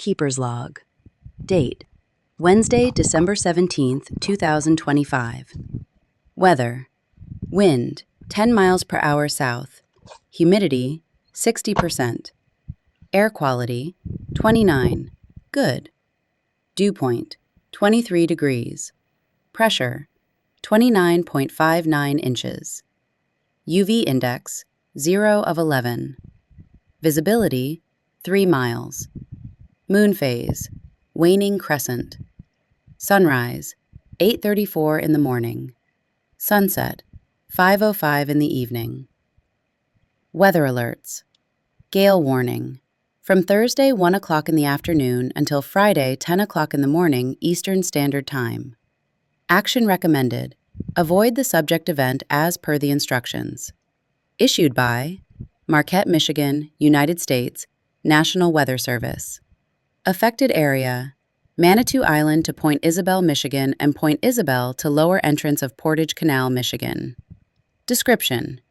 Keeper's Log. Date: Wednesday, December 17th, 2025. Weather: wind, 10 miles per hour south. Humidity, 60%. Air quality, 29. Good. Dew point, 23 degrees. Pressure, 29.59 inches. UV index, 0 of 11. Visibility, 3 miles. Moon phase, waning crescent. Sunrise, 8:34 in the morning. Sunset, 5:05 in the evening. Weather alerts. Gale warning. From Thursday 1 o'clock in the afternoon until Friday 10 o'clock in the morning Eastern Standard Time. Action recommended. Avoid the subject event as per the instructions. Issued by Marquette, Michigan, United States, National Weather Service. Affected area: Manitou Island to Point Isabel, Michigan, and Point Isabel to lower entrance of Portage Canal, Michigan. Description: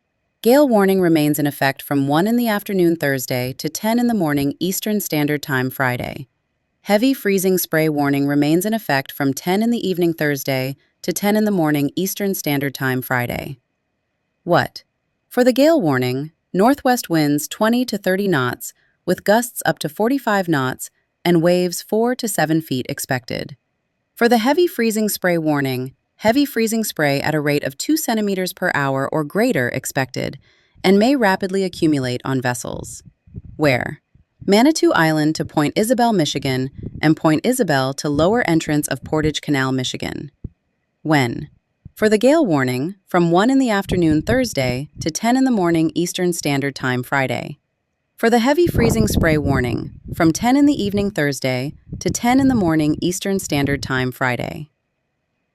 Gale warning remains in effect from 1 in the afternoon Thursday to 10 in the morning Eastern Standard Time Friday. Heavy freezing spray warning remains in effect from 10 in the evening Thursday to 10 in the morning Eastern Standard Time Friday. What? For the gale warning, northwest winds 20 to 30 knots with gusts up to 45 knots and waves 4 to 7 feet expected. For the heavy freezing spray warning, heavy freezing spray at a rate of 2 centimeters per hour or greater expected and may rapidly accumulate on vessels. Where? Manitou Island to Point Isabel, Michigan, and Point Isabel to lower entrance of Portage Canal, Michigan. When? For the gale warning, from 1 in the afternoon Thursday to 10 in the morning Eastern Standard Time Friday. For the heavy freezing spray warning, from 10 in the evening Thursday to 10 in the morning Eastern Standard Time Friday.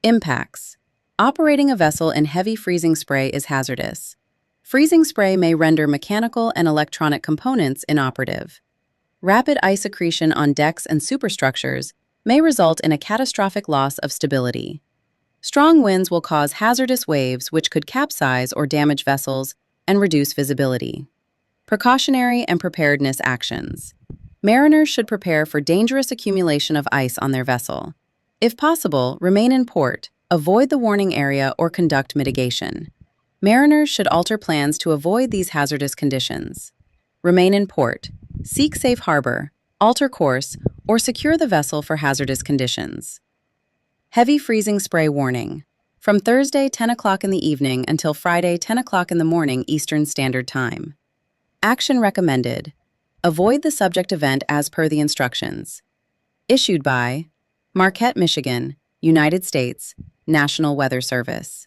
Impacts: operating a vessel in heavy freezing spray is hazardous. Freezing spray may render mechanical and electronic components inoperative. Rapid ice accretion on decks and superstructures may result in a catastrophic loss of stability. Strong winds will cause hazardous waves which could capsize or damage vessels and reduce visibility. Precautionary and preparedness actions. Mariners should prepare for dangerous accumulation of ice on their vessel. If possible, remain in port, avoid the warning area, or conduct mitigation. Mariners should alter plans to avoid these hazardous conditions. Remain in port, seek safe harbor, alter course, or secure the vessel for hazardous conditions. Heavy freezing spray warning. From Thursday 10 o'clock in the evening until Friday 10 o'clock in the morning Eastern Standard Time. Action recommended. Avoid the subject event as per the instructions. Issued by Marquette, Michigan, United States, National Weather Service.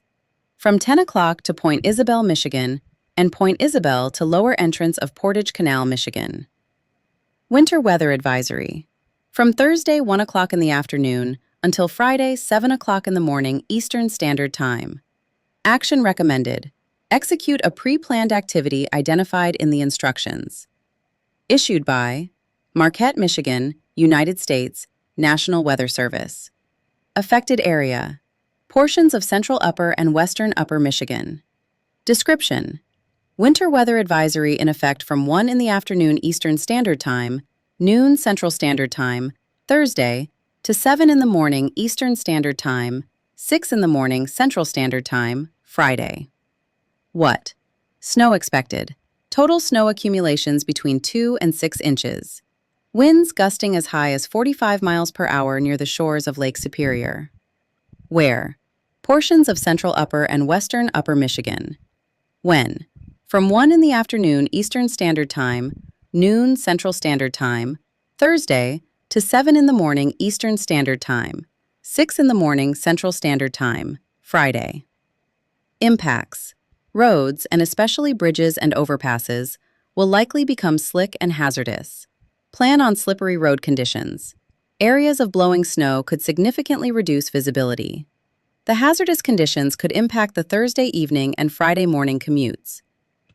From 10 o'clock to Point Isabel, Michigan, and Point Isabel to lower entrance of Portage Canal, Michigan. Winter Weather Advisory. From Thursday 1 o'clock in the afternoon until Friday 7 o'clock in the morning Eastern Standard Time. Action recommended. Execute a pre-planned activity identified in the instructions. Issued by Marquette, Michigan, United States, National Weather Service. Affected area: portions of central upper and western upper Michigan. Description: winter weather advisory in effect from 1 in the afternoon Eastern Standard Time, noon Central Standard Time, Thursday, to 7 in the morning Eastern Standard Time, 6 in the morning Central Standard Time, Friday. What? Snow expected. Total snow accumulations between 2 and 6 inches. Winds gusting as high as 45 miles per hour near the shores of Lake Superior. Where? Portions of central upper and western upper Michigan. When? From 1 in the afternoon Eastern Standard Time, noon Central Standard Time, Thursday, to 7 in the morning Eastern Standard Time, 6 in the morning Central Standard Time, Friday. Impacts: roads, and especially bridges and overpasses, will likely become slick and hazardous. Plan on slippery road conditions. Areas of blowing snow could significantly reduce visibility. The hazardous conditions could impact the Thursday evening and Friday morning commutes.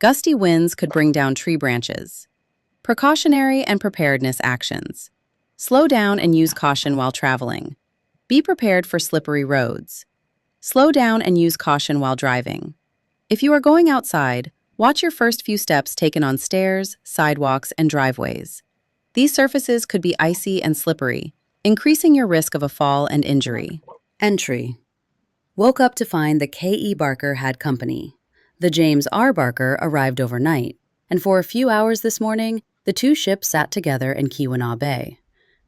Gusty winds could bring down tree branches. Precautionary and preparedness actions. Slow down and use caution while traveling. Be prepared for slippery roads. Slow down and use caution while driving. If you are going outside, watch your first few steps taken on stairs, sidewalks, and driveways. These surfaces could be icy and slippery, increasing your risk of a fall and injury. Entry. Woke up to find the Kaye E. Barker had company. The James R. Barker arrived overnight, and for a few hours this morning, the two ships sat together in Keweenaw Bay.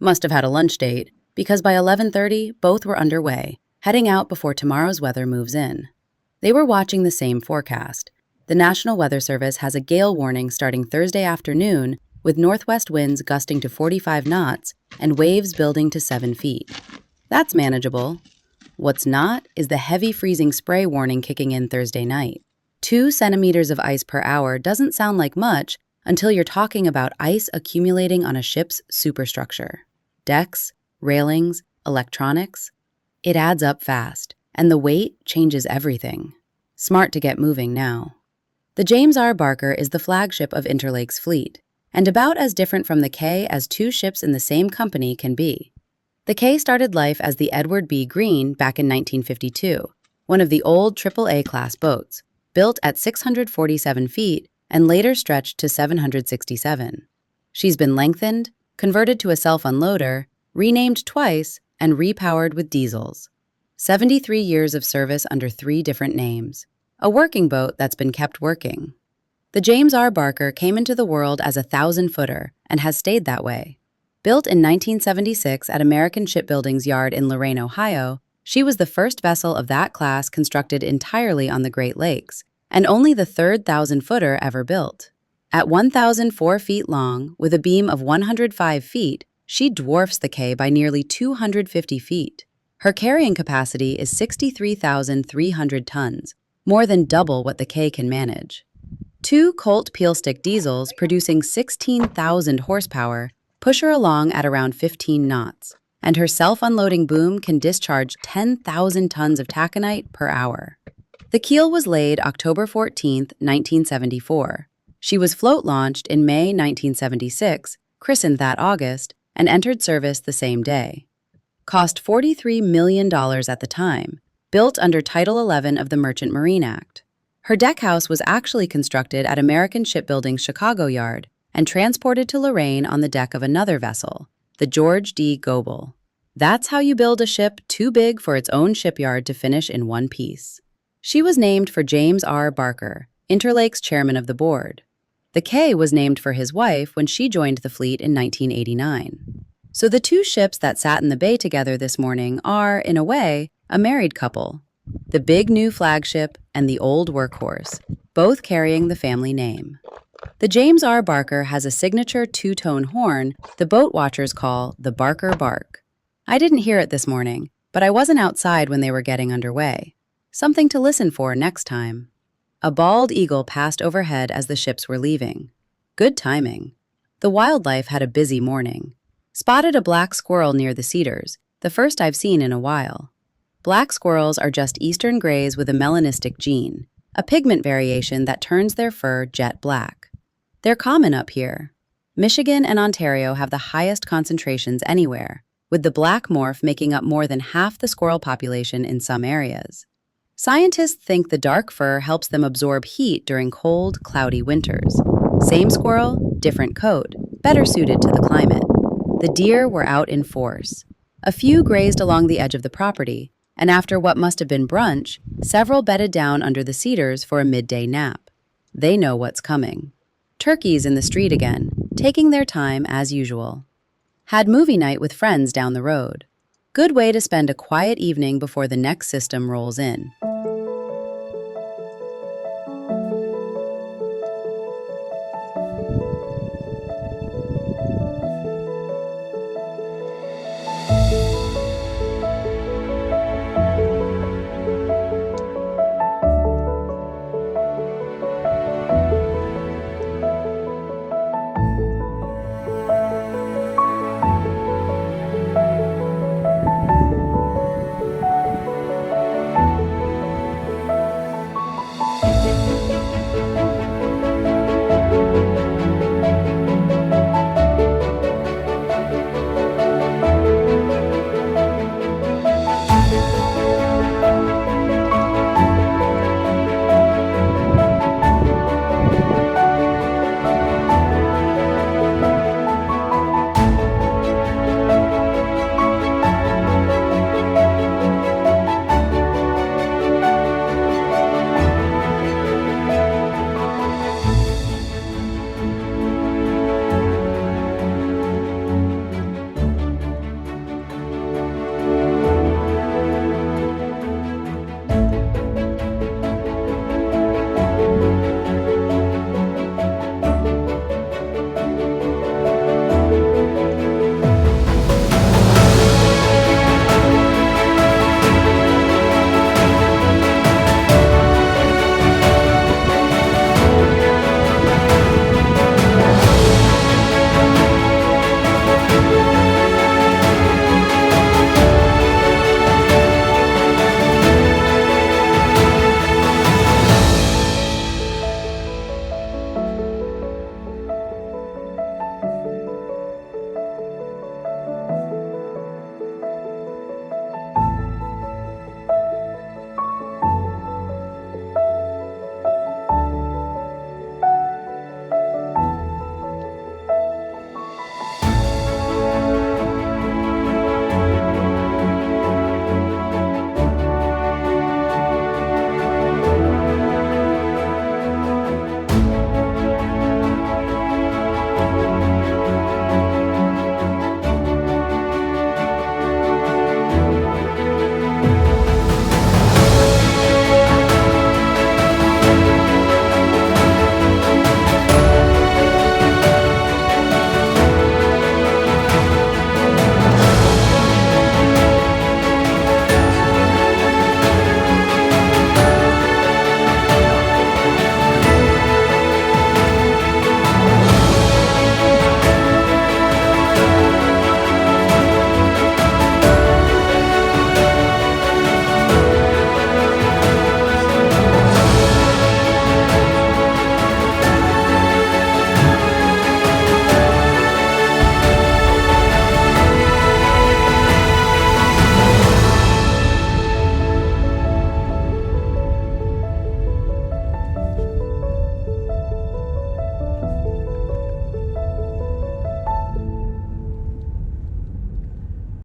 Must have had a lunch date, because by 11:30, both were underway, heading out before tomorrow's weather moves in. They were watching the same forecast. The National Weather Service has a gale warning starting Thursday afternoon, with northwest winds gusting to 45 knots and waves building to 7 feet. That's manageable. What's not is the heavy freezing spray warning kicking in Thursday night. 2 centimeters of ice per hour doesn't sound like much until you're talking about ice accumulating on a ship's superstructure. Decks, railings, electronics. It adds up fast, and the weight changes everything. Smart to get moving now. The James R. Barker is the flagship of Interlake's fleet, and about as different from the Kaye as 2 ships in the same company can be. The Kaye started life as the Edward B. Greene back in 1952, one of the old AAA-class boats, built at 647 feet and later stretched to 767. She's been lengthened, converted to a self-unloader, renamed twice, and repowered with diesels. 73 years of service under 3 different names. A working boat that's been kept working. The James R. Barker came into the world as a 1,000-footer and has stayed that way. Built in 1976 at American Shipbuilding's yard in Lorain, Ohio, she was the first vessel of that class constructed entirely on the Great Lakes, and only the 3rd 1,000-footer ever built. At 1,004 feet long, with a beam of 105 feet, she dwarfs the Kaye by nearly 250 feet. Her carrying capacity is 63,300 tons, more than double what the Kaye can manage. 2 Colt peel-stick diesels producing 16,000 horsepower push her along at around 15 knots, and her self-unloading boom can discharge 10,000 tons of taconite per hour. The keel was laid October 14, 1974. She was float-launched in May 1976, christened that August, and entered service the same day. Cost $43 million at the time, built under Title 11 of the Merchant Marine Act. Her deckhouse was actually constructed at American Shipbuilding's Chicago yard and transported to Lorain on the deck of another vessel, the George D. Goebel. That's how you build a ship too big for its own shipyard to finish in one piece. She was named for James R. Barker, Interlake's chairman of the board. The Kaye was named for his wife when she joined the fleet in 1989. So the 2 ships that sat in the bay together this morning are, in a way, a married couple. The big new flagship and the old workhorse, both carrying the family name. The James R. Barker has a signature 2-tone horn the boat watchers call the Barker Bark. I didn't hear it this morning, but I wasn't outside when they were getting underway. Something to listen for next time. A bald eagle passed overhead as the ships were leaving. Good timing. The wildlife had a busy morning. Spotted a black squirrel near the cedars, the first I've seen in a while. Black squirrels are just eastern grays with a melanistic gene, a pigment variation that turns their fur jet black. They're common up here. Michigan and Ontario have the highest concentrations anywhere, with the black morph making up more than half the squirrel population in some areas. Scientists think the dark fur helps them absorb heat during cold, cloudy winters. Same squirrel, different coat, better suited to the climate. The deer were out in force. A few grazed along the edge of the property, and after what must have been brunch, several bedded down under the cedars for a midday nap. They know what's coming. Turkeys in the street again, taking their time as usual. Had movie night with friends down the road. Good way to spend a quiet evening before the next system rolls in.